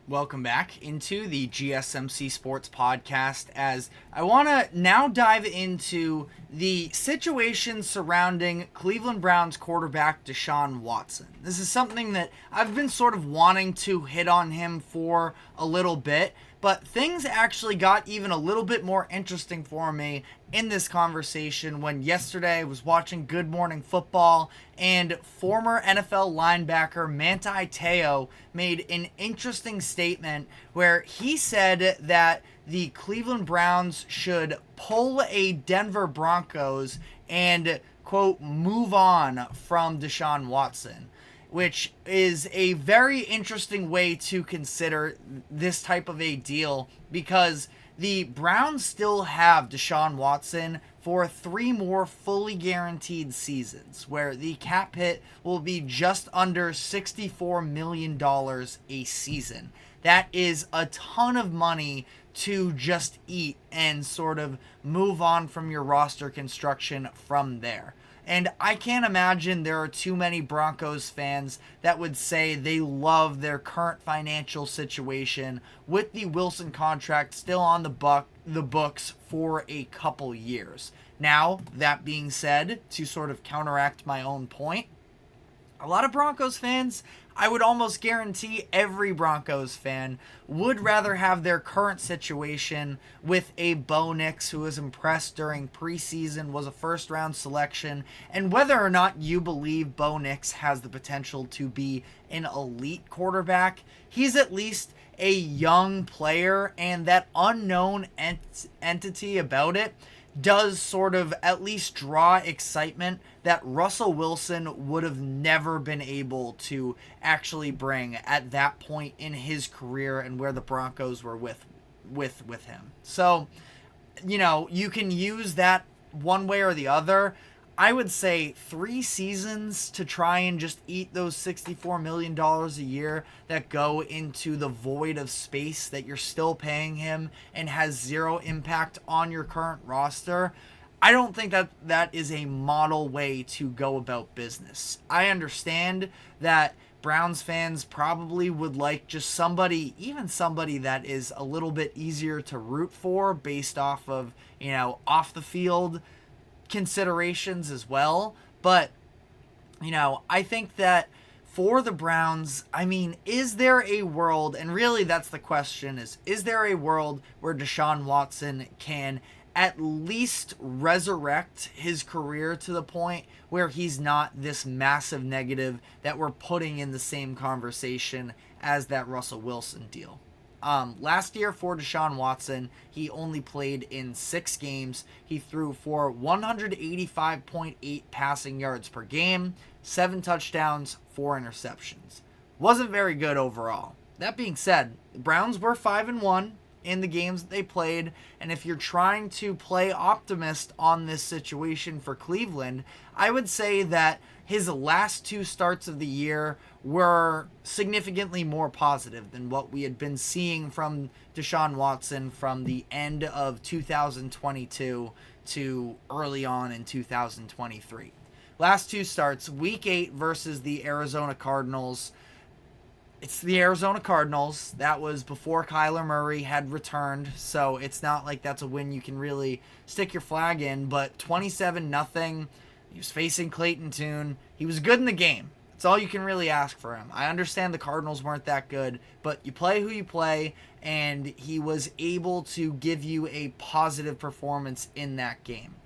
Welcome back into the GSMC Sports Podcast, as I want to now dive into the situation surrounding Cleveland Browns quarterback Deshaun Watson. This is something that I've been sort of wanting to hit on him for a little bit, but things actually got even a little bit more interesting for me in this conversation when yesterday I was watching Good Morning Football and former NFL linebacker Manti Te'o made an interesting statement where he said that the Cleveland Browns should pull a Denver Broncos and, quote, move on from Deshaun Watson, which is a very interesting way to consider this type of a deal because the Browns still have Deshaun Watson for 3 more fully guaranteed seasons, where the cap hit will be just under $64 million a season. That is a ton of money to just eat and sort of move on from your roster construction from there. And I can't imagine there are too many Broncos fans that would say they love their current financial situation with the Wilson contract still on the books for a couple years. Now, that being said, to sort of counteract my own point, a lot of Broncos fans, I would almost guarantee every Broncos fan, would rather have their current situation with a Bo Nix who was impressed during preseason, was a first-round selection, and whether or not you believe Bo Nix has the potential to be an elite quarterback, he's at least a young player, and that unknown entity about it does sort of at least draw excitement that Russell Wilson would have never been able to actually bring at that point in his career and where the Broncos were with him. So, you can use that one way or the other. I would say 3 seasons to try and just eat those $64 million a year that go into the void of space that you're still paying him and has zero impact on your current roster. I don't think that is a model way to go about business. I understand that Browns fans probably would like just somebody that is a little bit easier to root for based off of, off the field considerations as well. But, I think that for the Browns, is there a world, and really that's the question, is there a world where Deshaun Watson can at least resurrect his career to the point where he's not this massive negative that we're putting in the same conversation as that Russell Wilson deal? Last year for Deshaun Watson, he only played in 6 games. He threw for 185.8 passing yards per game, 7 touchdowns, 4 interceptions. Wasn't very good overall. That being said, the Browns were 5-1 in the games that they played, and if you're trying to play optimist on this situation for Cleveland, I would say that his last 2 starts of the year were significantly more positive than what we had been seeing from Deshaun Watson from the end of 2022 to early on in 2023. Last 2 starts, Week 8 versus the Arizona Cardinals. It's the Arizona Cardinals. That was before Kyler Murray had returned, so it's not like that's a win you can really stick your flag in, but 27-0. He was facing Clayton Tune. He was good in the game. That's all you can really ask for him. I understand the Cardinals weren't that good, but you play who you play, and he was able to give you a positive performance in that game.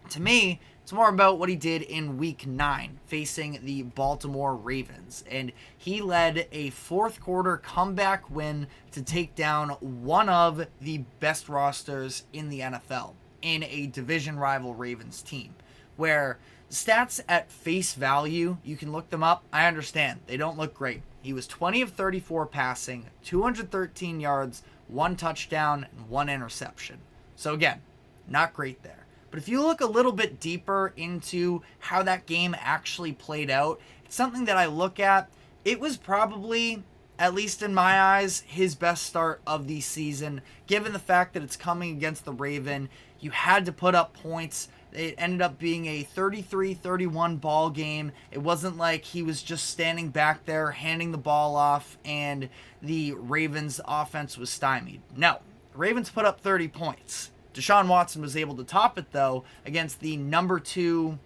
To me, it's more about what he did in Week 9 facing the Baltimore Ravens, and he led a 4th quarter comeback win to take down one of the best rosters in the NFL in a division rival Ravens team, where stats at face value, you can look them up. I understand. They don't look great. He was 20 of 34 passing, 213 yards, 1 touchdown, and 1 interception. So again, not great there. But if you look a little bit deeper into how that game actually played out, it's something that I look at. It was probably, at least in my eyes, his best start of the season, given the fact that it's coming against the Raven. You had to put up points. It ended up being a 33-31 ball game. It wasn't like he was just standing back there handing the ball off and the Ravens offense was stymied. No, the Ravens put up 30 points. Deshaun Watson was able to top it, though, against the number two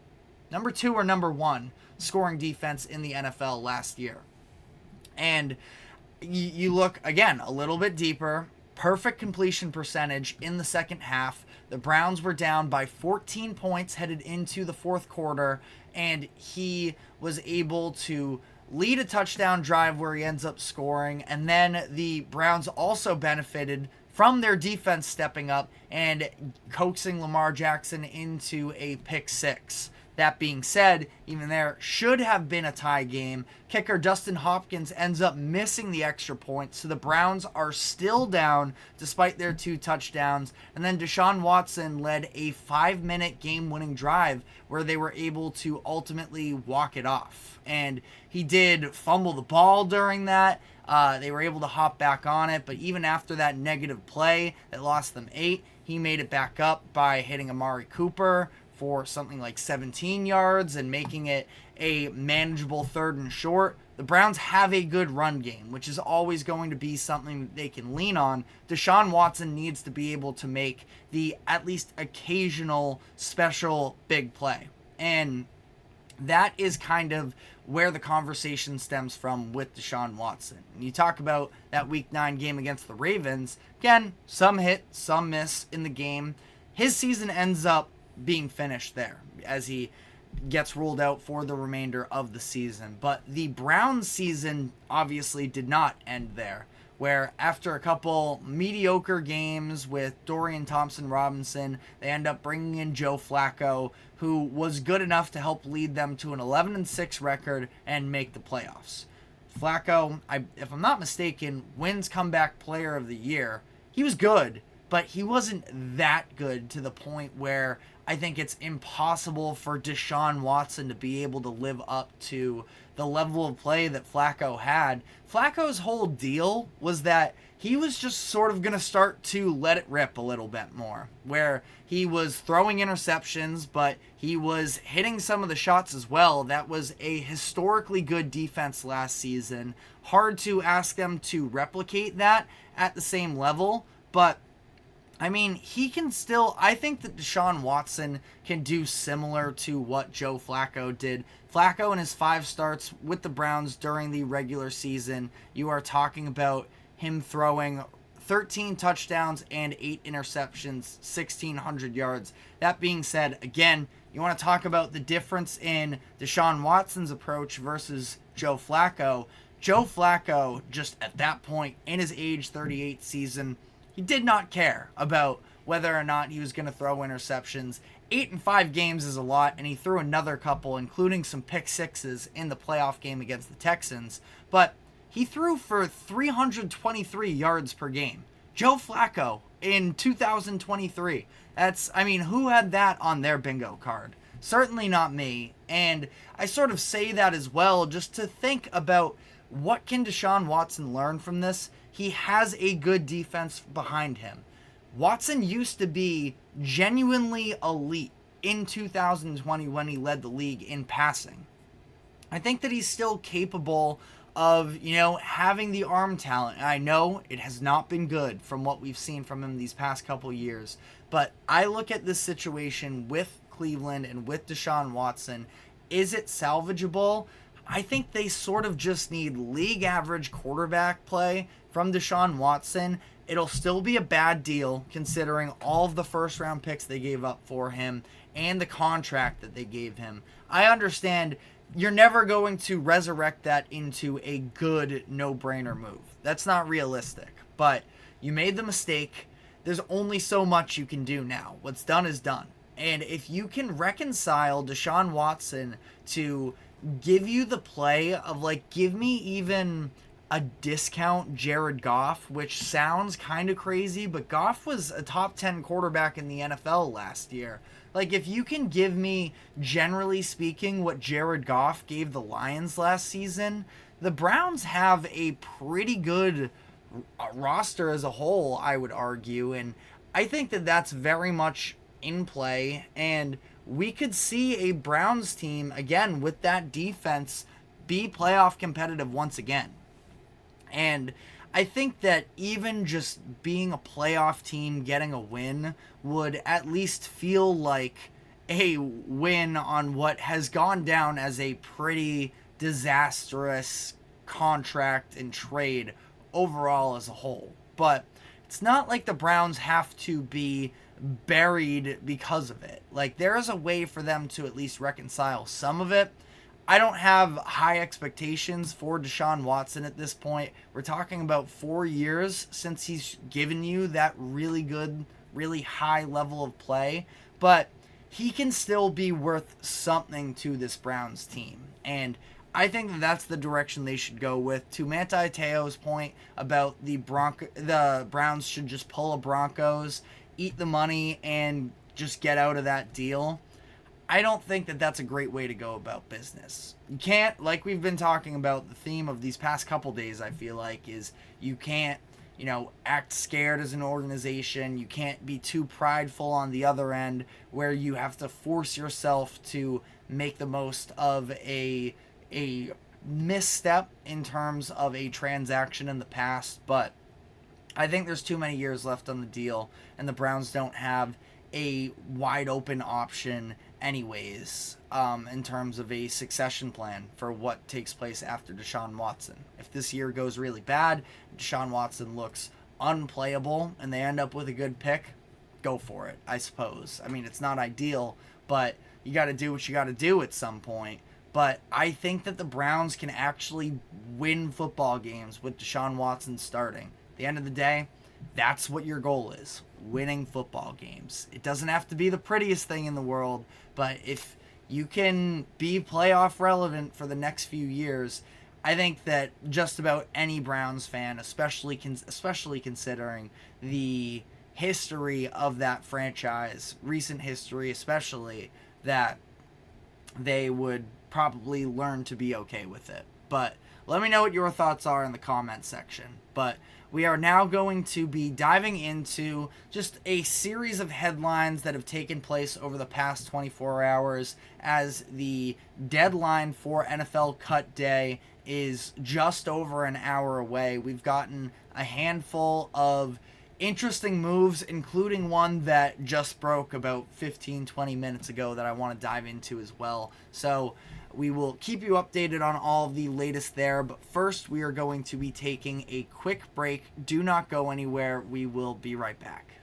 or number one scoring defense in the NFL last year. And you look, again, a little bit deeper, perfect completion percentage in the second half. The Browns were down by 14 points headed into the fourth quarter, and he was able to lead a touchdown drive where he ends up scoring. And then the Browns also benefited from their defense stepping up and coaxing Lamar Jackson into a pick six. That being said, even there should have been a tie game. Kicker Dustin Hopkins ends up missing the extra point, so the Browns are still down despite their 2 touchdowns. And then Deshaun Watson led a 5-minute game-winning drive where they were able to ultimately walk it off. And he did fumble the ball during that. They were able to hop back on it, but even after that negative play that lost them 8, he made it back up by hitting Amari Cooper for something like 17 yards and making it a manageable 3rd and short. The Browns have a good run game, which is always going to be something that they can lean on. Deshaun Watson needs to be able to make the at least occasional special big play. And that is kind of where the conversation stems from with Deshaun Watson. And you talk about that Week 9 game against the Ravens. Again, some hit, some miss in the game. His season ends up being finished there as he gets ruled out for the remainder of the season. But the Browns season obviously did not end there, where after a couple mediocre games with Dorian Thompson-Robinson, they end up bringing in Joe Flacco, who was good enough to help lead them to an 11-6 record and make the playoffs. Flacco, if I'm not mistaken, wins Comeback Player of the Year. He was good, but he wasn't that good to the point where I think it's impossible for Deshaun Watson to be able to live up to the level of play that Flacco had. Flacco's whole deal was that he was just sort of going to start to let it rip a little bit more, where he was throwing interceptions, but he was hitting some of the shots as well. That was a historically good defense last season. Hard to ask them to replicate that at the same level, but I mean, he can still, I think that Deshaun Watson can do similar to what Joe Flacco did. Flacco in his 5 starts with the Browns during the regular season, you are talking about him throwing 13 touchdowns and 8 interceptions, 1,600 yards. That being said, again, you want to talk about the difference in Deshaun Watson's approach versus Joe Flacco. Joe Flacco, just at that point in his age 38 season, he did not care about whether or not he was going to throw interceptions. 8 in 5 games is a lot, and he threw another couple, including some pick sixes in the playoff game against the Texans. But he threw for 323 yards per game. Joe Flacco in 2023. Who had that on their bingo card? Certainly not me. And I sort of say that as well just to think about what can Deshaun Watson learn from this. He has a good defense behind him. Watson used to be genuinely elite in 2020 when he led the league in passing. I think that he's still capable of, having the arm talent. And I know it has not been good from what we've seen from him these past couple years. But I look at this situation with Cleveland and with Deshaun Watson. Is it salvageable? I think they sort of just need league average quarterback play from Deshaun Watson. It'll still be a bad deal considering all of the first round picks they gave up for him and the contract that they gave him. I understand you're never going to resurrect that into a good no-brainer move. That's not realistic. But you made the mistake. There's only so much you can do now. What's done is done. And if you can reconcile Deshaun Watson to give you the play of, give me even a discount Jared Goff, which sounds kind of crazy, but Goff was a top 10 quarterback in the NFL last year. If you can give me, generally speaking, what Jared Goff gave the Lions last season, the Browns have a pretty good roster as a whole, I would argue, and I think that that's very much in play, and we could see a Browns team, again, with that defense, be playoff competitive once again. And I think that even just being a playoff team, getting a win, would at least feel like a win on what has gone down as a pretty disastrous contract and trade overall as a whole. But it's not like the Browns have to be buried because of it. Like, there is a way for them to at least reconcile some of it. I don't have high expectations for Deshaun Watson at this point. We're talking about 4 years since he's given you that really good, really high level of play. But he can still be worth something to this Browns team. And I think that that's the direction they should go with. To Manti Te'o's point about the Browns should just pull a Broncos, eat the money, and just get out of that deal. I don't think that that's a great way to go about business. You can't, like we've been talking about, the theme of these past couple days, I feel like, is you can't, act scared as an organization. You can't be too prideful on the other end, where you have to force yourself to make the most of a misstep in terms of a transaction in the past. But I think there's too many years left on the deal, and the Browns don't have a wide open option anyways, in terms of a succession plan for what takes place after Deshaun Watson. If this year goes really bad, Deshaun Watson looks unplayable, and they end up with a good pick, go for it, I suppose. I mean, it's not ideal, but you got to do what you got to do at some point. But I think that the Browns can actually win football games with Deshaun Watson starting. At the end of the day, that's what your goal is, winning football games. It doesn't have to be the prettiest thing in the world, but if you can be playoff relevant for the next few years, I think that just about any Browns fan, especially considering the history of that franchise, recent history especially, that they would probably learn to be okay with it. But let me know what your thoughts are in the comment section. But we are now going to be diving into just a series of headlines that have taken place over the past 24 hours, as the deadline for NFL Cut Day is just over an hour away. We've gotten a handful of interesting moves, including one that just broke about 15-20 minutes ago that I want to dive into as well. So we will keep you updated on all of the latest there, but first we are going to be taking a quick break. Do not go anywhere. We will be right back.